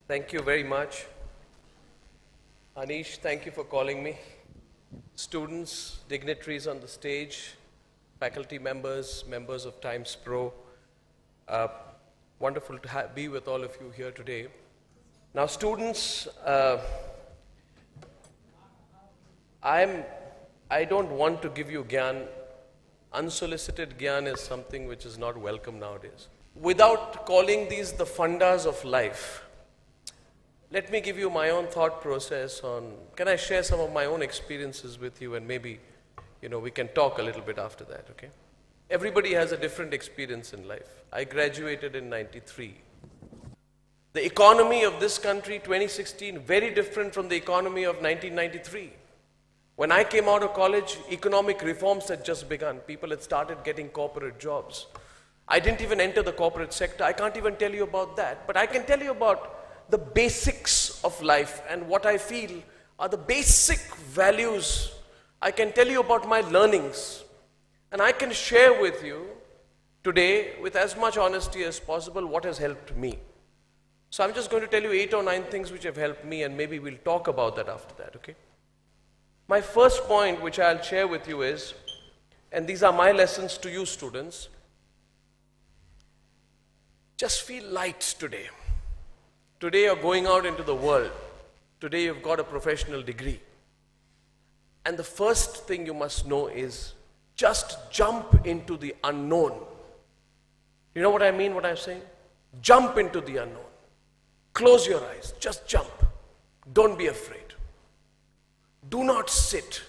Thank you very much. Anish, thank you for calling me. Students, dignitaries on the stage, faculty members, members of TimesPro, wonderful to be with all of you here today. Now students, I don't want to give you gyan. Unsolicited gyan is something which is not welcome nowadays. Without calling these the fundas of life, let me give you my own thought process on, can I share some of my own experiences with you, and maybe, we can talk a little bit after that, okay? Everybody has a different experience in life. I graduated in 93. The economy of this country, 2016, very different from the economy of 1993. When I came out of college, economic reforms had just begun. People had started getting corporate jobs. I didn't even enter the corporate sector. I can't even tell you about that. But I can tell you about the basics of life and what I feel are the basic values. I can tell you about my learnings. And I can share with you today, with as much honesty as possible, what has helped me. So I'm just going to tell you 8 or 9 things which have helped me, and maybe we'll talk about that after that, okay? My first point which I'll share with you is, and these are my lessons to you students, just feel light today. Today you're going out into the world. Today you've got a professional degree. And the first thing you must know is just jump into the unknown. You know what I mean, what I'm saying? Jump into the unknown. Close your eyes. Just jump. Don't be afraid. Do not sit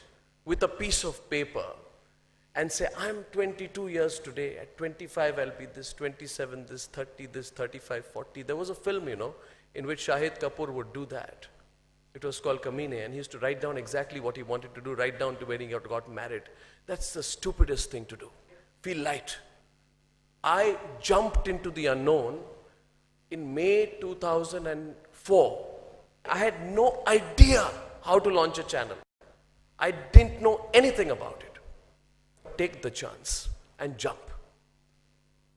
with a piece of paper and say, I'm 22 years today, at 25 I'll be this, 27 this, 30 this, 35, 40. There was a film, in which Shahid Kapoor would do that. It was called Kamine, and he used to write down exactly what he wanted to do, right down to when he got married. That's the stupidest thing to do. Feel light. I jumped into the unknown in May 2004. I had no idea how to launch a channel. I didn't know anything about it. Take the chance and jump.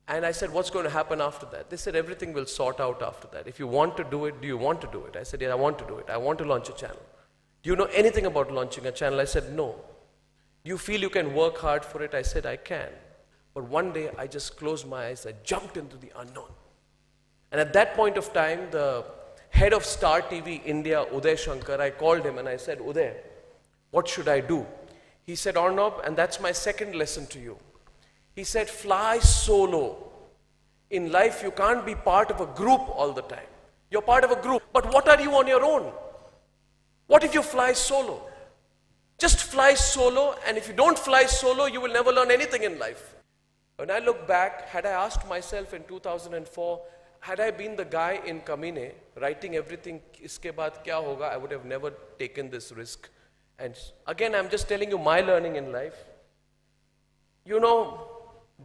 And I said, what's going to happen after that? They said, everything will sort out after that. If you want to do it, do you want to do it? I said, yeah, I want to do it. I want to launch a channel. Do you know anything about launching a channel? I said, no. Do you feel you can work hard for it? I said, I can. But one day, I just closed my eyes. I jumped into the unknown. And at that point of time, the head of Star TV India, Uday Shankar, I called him and I said, Uday, what should I do? He said, Arnab, and that's my second lesson to you. He said, fly solo. In life, you can't be part of a group all the time. You're part of a group. But what are you on your own? What if you fly solo? Just fly solo, and if you don't fly solo, you will never learn anything in life. When I look back, had I asked myself in 2004, had I been the guy in Kamine, writing everything, iske baad kya hoga, I would have never taken this risk. And again, I'm just telling you my learning in life.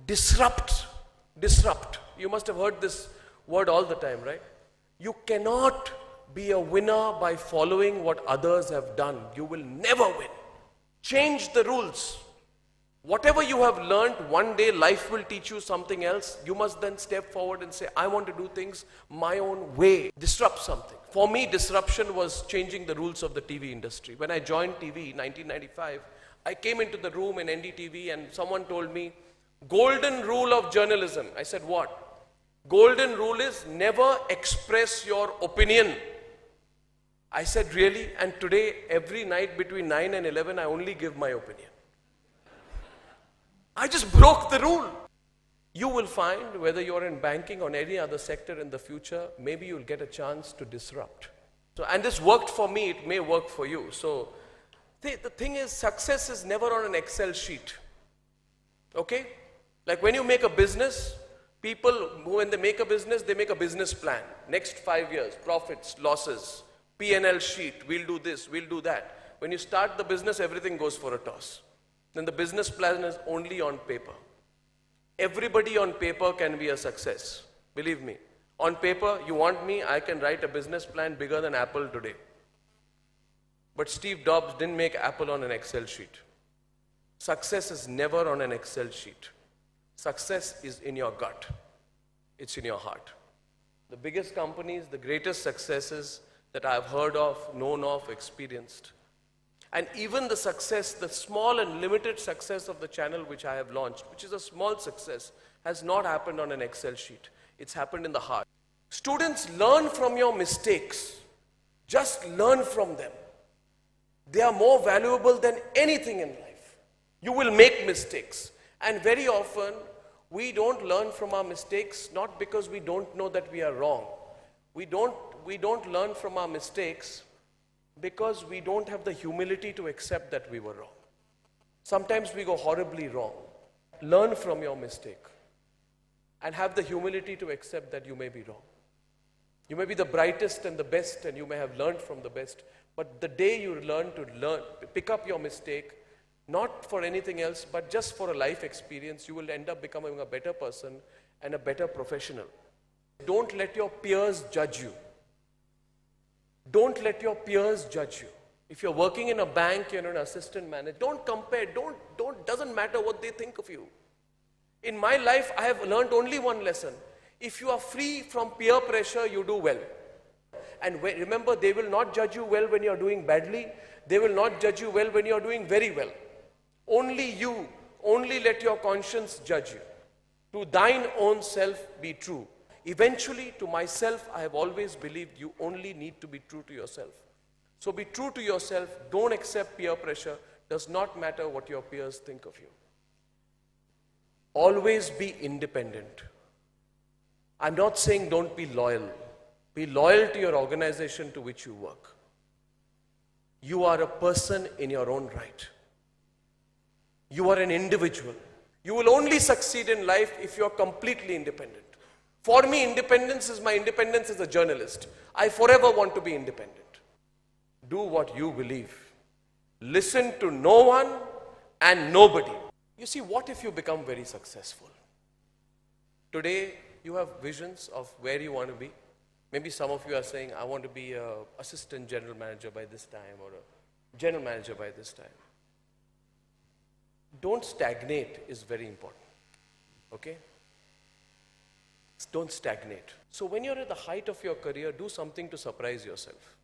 Disrupt. You must have heard this word all the time, right? You cannot be a winner by following what others have done. You will never win. Change the rules. Whatever you have learned, one day life will teach you something else. You must then step forward and say, I want to do things my own way. Disrupt something. For me, disruption was changing the rules of the TV industry. When I joined TV in 1995, I came into the room in NDTV and someone told me, golden rule of journalism. I said, what? Golden rule is never express your opinion. I said, really? And today, every night between 9 and 11, I only give my opinion. I just broke the rule. You will find, whether you're in banking or any other sector in the future, maybe you'll get a chance to disrupt. So, and this worked for me, it may work for you. So, the thing is, success is never on an Excel sheet. Okay? Like when you make a business, people, when they make a business, they make a business plan. Next 5 years, profits, losses, P&L sheet, we'll do this, we'll do that. When you start the business, everything goes for a toss. Then the business plan is only on paper. Everybody on paper can be a success. Believe me. On paper, you want me, I can write a business plan bigger than Apple today. But Steve Jobs didn't make Apple on an Excel sheet. Success is never on an Excel sheet. Success is in your gut. It's in your heart. The biggest companies, the greatest successes that I've heard of, known of, experienced. And even the success, the small and limited success of the channel which I have launched, which is a small success, has not happened on an Excel sheet. It's happened in the heart. Students, learn from your mistakes. Just learn from them. They are more valuable than anything in life. You will make mistakes. And very often, we don't learn from our mistakes, not because we don't know that we are wrong. We don't learn from our mistakes because we don't have the humility to accept that we were wrong. Sometimes we go horribly wrong. Learn from your mistake and have the humility to accept that you may be wrong. You may be the brightest and the best, and you may have learned from the best, but the day you pick up your mistake, not for anything else, but just for a life experience, you will end up becoming a better person and a better professional. Don't let your peers judge you. Don't let your peers judge you. If you're working in a bank, you're an assistant manager, don't compare, doesn't matter what they think of you. In my life, I have learned only one lesson. If you are free from peer pressure, you do well. And remember, they will not judge you well when you're doing badly. They will not judge you well when you're doing very well. Only let your conscience judge you. To thine own self be true. Eventually, to myself, I have always believed you only need to be true to yourself. So be true to yourself. Don't accept peer pressure. Does not matter what your peers think of you. Always be independent. I'm not saying don't be loyal. Be loyal to your organization to which you work. You are a person in your own right. You are an individual. You will only succeed in life if you are completely independent. For me, independence is my independence as a journalist. I forever want to be independent. Do what you believe. Listen to no one and nobody. You see, what if you become very successful? Today, you have visions of where you want to be. Maybe some of you are saying, I want to be an assistant general manager by this time or a general manager by this time. Don't stagnate is very important. Okay? Don't stagnate. So when you're at the height of your career, do something to surprise yourself.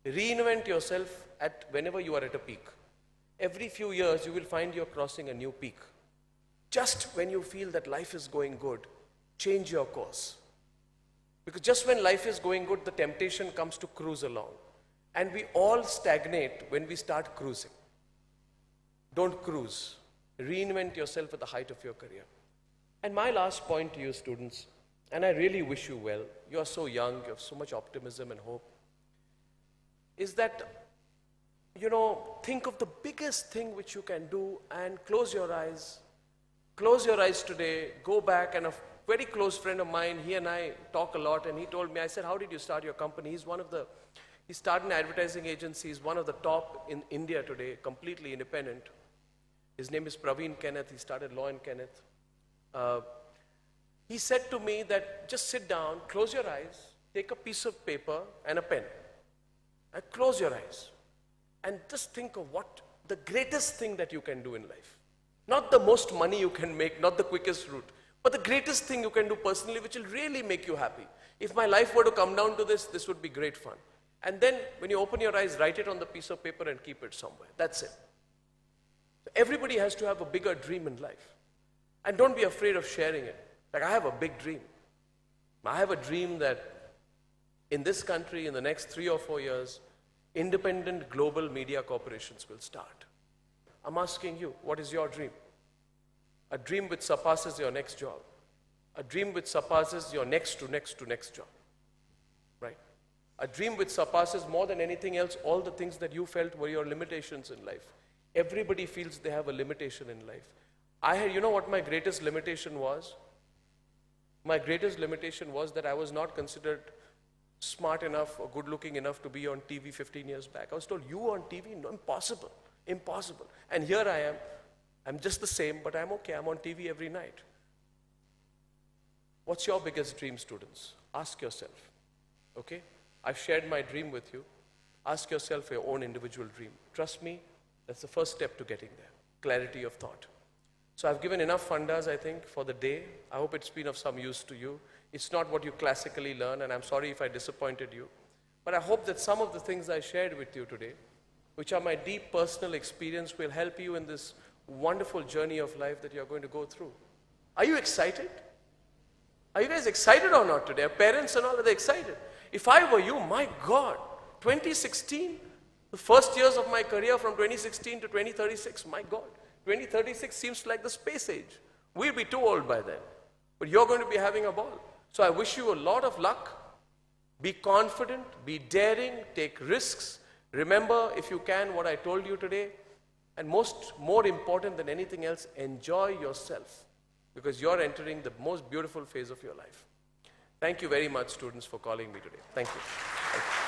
Reinvent yourself whenever you are at a peak. Every few years, you will find you're crossing a new peak. Just when you feel that life is going good, change your course. Because just when life is going good, the temptation comes to cruise along. And we all stagnate when we start cruising. Don't cruise. Reinvent yourself at the height of your career. And my last point to you students, and I really wish you well, you are so young, you have so much optimism and hope, is that, think of the biggest thing which you can do and close your eyes. Close your eyes today, go back, and a very close friend of mine, he and I talk a lot, and he told me, I said, how did you start your company? He started an advertising agency, he's one of the top in India today, completely independent. His name is Praveen Kenneth, he started Law & Kenneth. He said to me that just sit down, close your eyes, take a piece of paper and a pen. And close your eyes and just think of what the greatest thing that you can do in life. Not the most money you can make, not the quickest route, but the greatest thing you can do personally which will really make you happy. If my life were to come down to this would be great fun. And then when you open your eyes, write it on the piece of paper and keep it somewhere. That's it. So everybody has to have a bigger dream in life. And don't be afraid of sharing it. Like, I have a big dream. I have a dream that in this country, in the next 3 or 4 years, independent global media corporations will start. I'm asking you, what is your dream? A dream which surpasses your next job. A dream which surpasses your next job. Right? A dream which surpasses more than anything else all the things that you felt were your limitations in life. Everybody feels they have a limitation in life. You know what my greatest limitation was? My greatest limitation was that I was not considered smart enough or good looking enough to be on TV 15 years back. I was told, you on TV? No, impossible. Impossible. And here I am. I'm just the same, but I'm okay. I'm on TV every night. What's your biggest dream, students? Ask yourself. Okay? I've shared my dream with you. Ask yourself your own individual dream. Trust me, that's the first step to getting there. Clarity of thought. So I've given enough fundas, I think, for the day. I hope it's been of some use to you. It's not what you classically learn, and I'm sorry if I disappointed you. But I hope that some of the things I shared with you today, which are my deep personal experience, will help you in this wonderful journey of life that you're going to go through. Are you excited? Are you guys excited or not today? Are parents and all, are they excited? If I were you, my God, 2016, the first years of my career from 2016 to 2036, my God, 2036 seems like the space age. We'll be too old by then. But you're going to be having a ball. So I wish you a lot of luck. Be confident, be daring, take risks. Remember, if you can, what I told you today. And more important than anything else, enjoy yourself. Because you're entering the most beautiful phase of your life. Thank you very much, students, for calling me today. Thank you. Thank you.